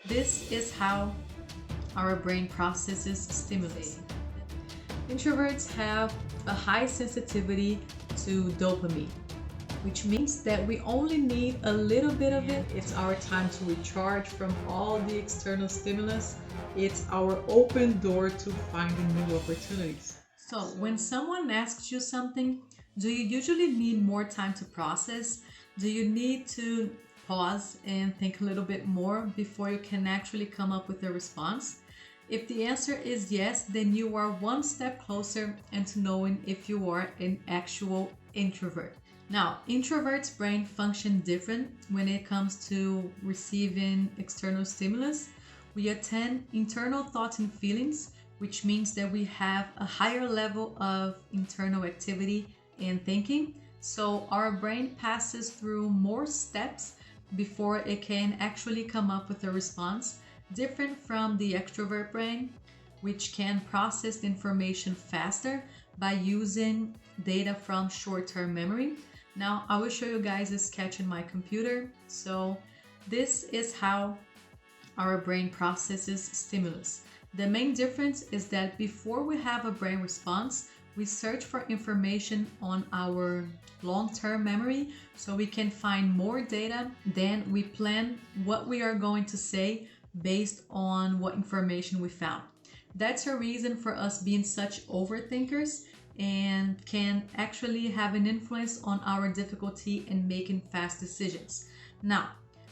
This is how our brain processes stimulus. Introverts have a high sensitivity to dopamine, which means that we only need a little bit of it. It's our time to recharge from all the external stimulus. It's our open door to finding new opportunities. So, when someone asks you something, do you usually need more time to process? Do you need to pause and think a little bit more before you can actually come up with a response? If the answer is yes, then you are one step closer into knowing if you are an actual introvert. Now, introverts' brain function different when it comes to receiving external stimulus. We attend internal thoughts and feelings, which means that we have a higher level of internal activity and thinking. So our brain passes through more steps before it can actually come up with a response, different from the extrovert brain, which can process information faster by using data from short-term memory. Now I will show you guys a sketch in my computer. So this is how our brain processes stimulus. The main difference is that before we have a brain response, we search for information on our long-term memory so we can find more data. Then we plan what we are going to say based on what information we found. That's a reason for us being such overthinkers and can actually have an influence on our difficulty in making fast decisions. Now,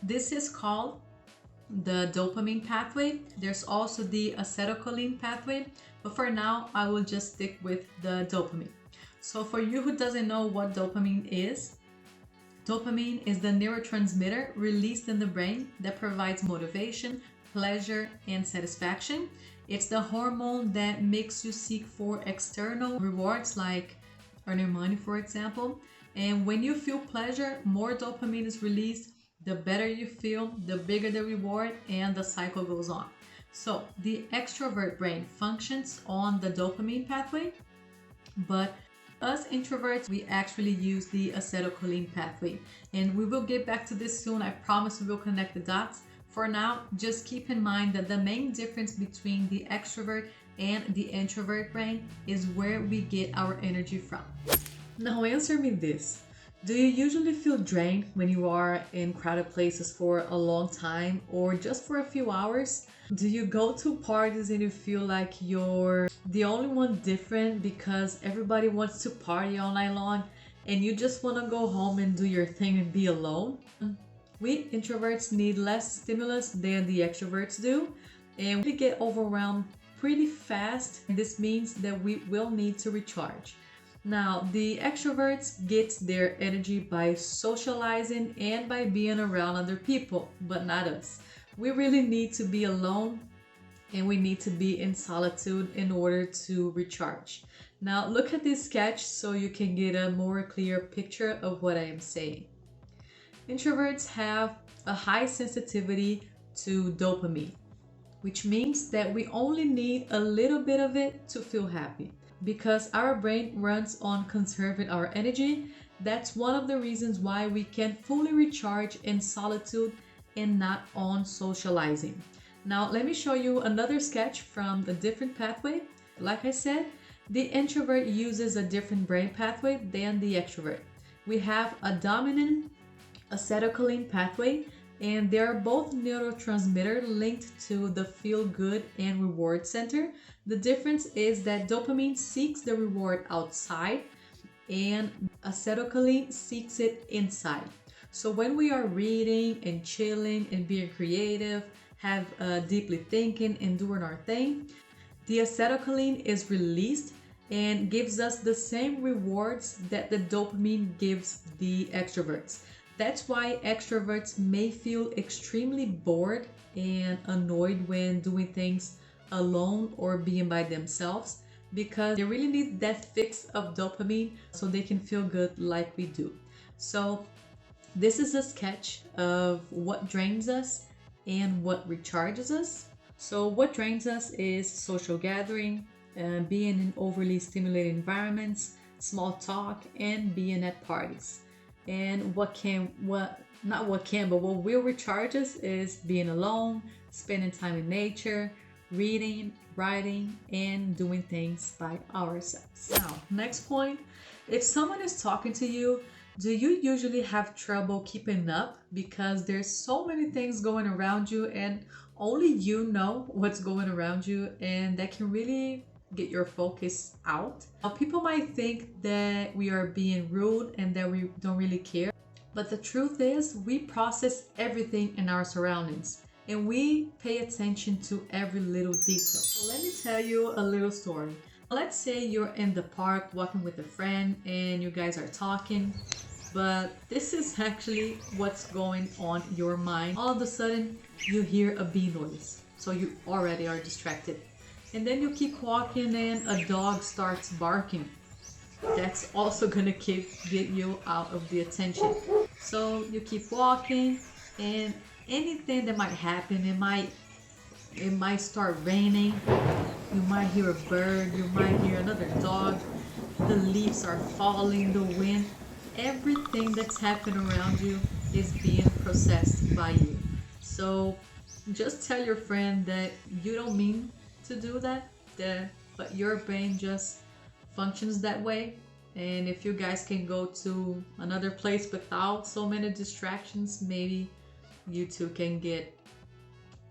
this is called the dopamine pathway. There's also the acetylcholine pathway, but for now I will just stick with the dopamine. So for you who doesn't know what dopamine is the neurotransmitter released in the brain that provides motivation, pleasure, and satisfaction. It's the hormone that makes you seek for external rewards like earning money, for example. And when you feel pleasure, more dopamine is released. The better you feel, the bigger the reward, and the cycle goes on. So the extrovert brain functions on the dopamine pathway, but us introverts, we actually use the acetylcholine pathway. And we will get back to this soon. I promise we will connect the dots. For now, just keep in mind that the main difference between the extrovert and the introvert brain is where we get our energy from. Now answer me this. Do you usually feel drained when you are in crowded places for a long time or just for a few hours? Do you go to parties and you feel like you're the only one different because everybody wants to party all night long and you just want to go home and do your thing and be alone? We introverts need less stimulus than the extroverts do, and we get overwhelmed pretty fast. This means that we will need to recharge. Now, the extroverts get their energy by socializing and by being around other people, but not us. We really need to be alone and we need to be in solitude in order to recharge. Now, look at this sketch so you can get a more clear picture of what I am saying. Introverts have a high sensitivity to dopamine, which means that we only need a little bit of it to feel happy. Because our brain runs on conserving our energy, that's one of the reasons why we can fully recharge in solitude and not on socializing. Now, let me show you another sketch from a different pathway. Like I said, the introvert uses a different brain pathway than the extrovert. We have a dominant acetylcholine pathway, and they are both neurotransmitter linked to the feel good and reward center. The difference is that dopamine seeks the reward outside and acetylcholine seeks it inside. So when we are reading and chilling and being creative, have deeply thinking and doing our thing, the acetylcholine is released and gives us the same rewards that the dopamine gives the extroverts. That's why extroverts may feel extremely bored and annoyed when doing things alone or being by themselves, because they really need that fix of dopamine so they can feel good like we do. So this is a sketch of what drains us and what recharges us. So what drains us is social gathering, being in overly stimulated environments, small talk, and being at parties. And what will recharge us is being alone, spending time in nature, reading, writing, and doing things by ourselves. Now, next point, if someone is talking to you, do you usually have trouble keeping up because there's so many things going around you and only you know what's going around you, and that can really get your focus out? Now, people might think that we are being rude and that we don't really care, but the truth is we process everything in our surroundings and we pay attention to every little detail. So let me tell you a little story. Let's say you're in the park walking with a friend and you guys are talking, but this is actually what's going on in your mind. All of a sudden you hear a bee noise, so you already are distracted. And then you keep walking and a dog starts barking. That's also gonna get you out of the attention. So you keep walking, and anything that might happen, it might start raining, you might hear a bird, you might hear another dog, the leaves are falling, the wind, everything that's happening around you is being processed by you. So just tell your friend that you don't mean to do that, but your brain just functions that way. And if you guys can go to another place without so many distractions, maybe you two can get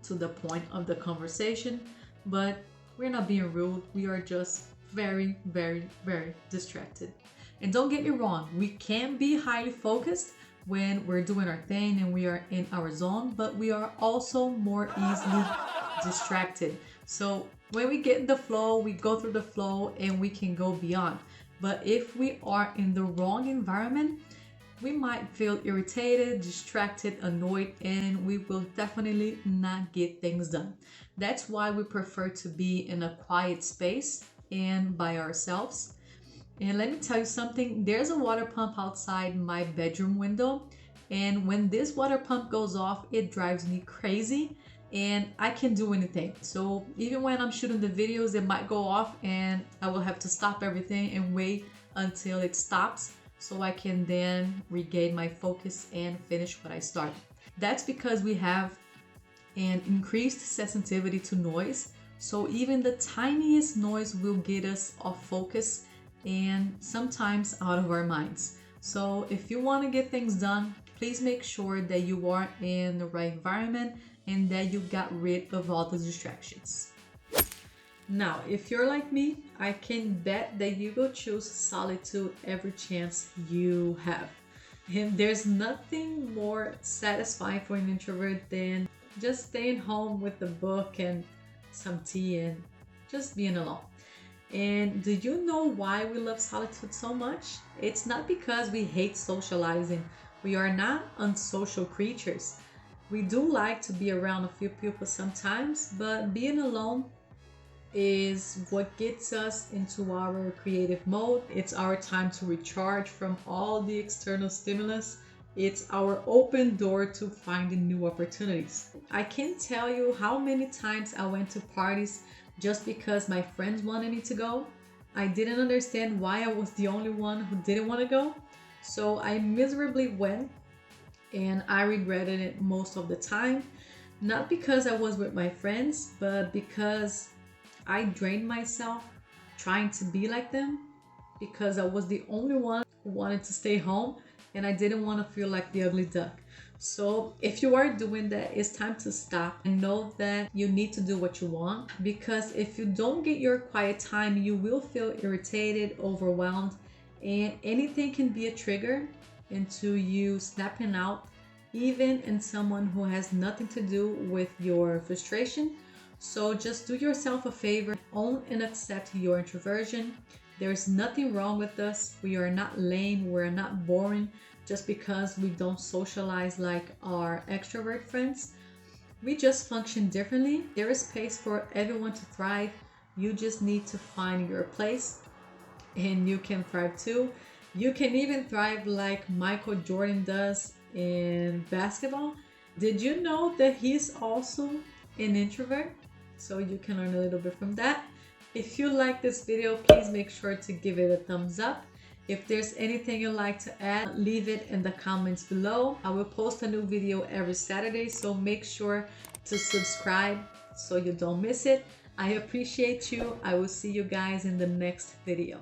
to the point of the conversation. But we're not being rude, we are just very, very, very distracted. And don't get me wrong, we can be highly focused when we're doing our thing and we are in our zone, but we are also more easily distracted. So when we get in the flow, we go through the flow and we can go beyond. But if we are in the wrong environment, we might feel irritated, distracted, annoyed, and we will definitely not get things done. That's why we prefer to be in a quiet space and by ourselves. And let me tell you something, there's a water pump outside my bedroom window, and when this water pump goes off, it drives me crazy and I can't do anything. So even when I'm shooting the videos, it might go off and I will have to stop everything and wait until it stops so I can then regain my focus and finish what I started. That's because we have an increased sensitivity to noise. So even the tiniest noise will get us off focus and sometimes out of our minds. So if you want to get things done, please make sure that you are in the right environment and that you got rid of all the distractions. Now, if you're like me, I can bet that you will choose solitude every chance you have. And there's nothing more satisfying for an introvert than just staying home with a book and some tea and just being alone. And do you know why we love solitude so much? It's not because we hate socializing. We are not unsocial creatures. We do like to be around a few people sometimes, but being alone is what gets us into our creative mode. It's our time to recharge from all the external stimulus. It's our open door to finding new opportunities. I can't tell you how many times I went to parties just because my friends wanted me to go. I didn't understand why I was the only one who didn't want to go. So I miserably went and I regretted it most of the time. Not because I was with my friends, but because I drained myself trying to be like them, because I was the only one who wanted to stay home and I didn't want to feel like the ugly duck. So if you are doing that, it's time to stop and know that you need to do what you want, because if you don't get your quiet time, you will feel irritated, overwhelmed, and anything can be a trigger into you snapping out, even in someone who has nothing to do with your frustration. So just do yourself a favor, own and accept your introversion. There's nothing wrong with us. We are not lame, we're not boring just because we don't socialize like our extrovert friends. We just function differently. There is space for everyone to thrive. You just need to find your place and you can thrive too. You can even thrive like Michael Jordan does in basketball. Did you know that he's also an introvert? So you can learn a little bit from that. If you like this video, please make sure to give it a thumbs up. If there's anything you'd like to add, leave it in the comments below. I will post a new video every Saturday, so make sure to subscribe so you don't miss it. I appreciate you. I will see you guys in the next video.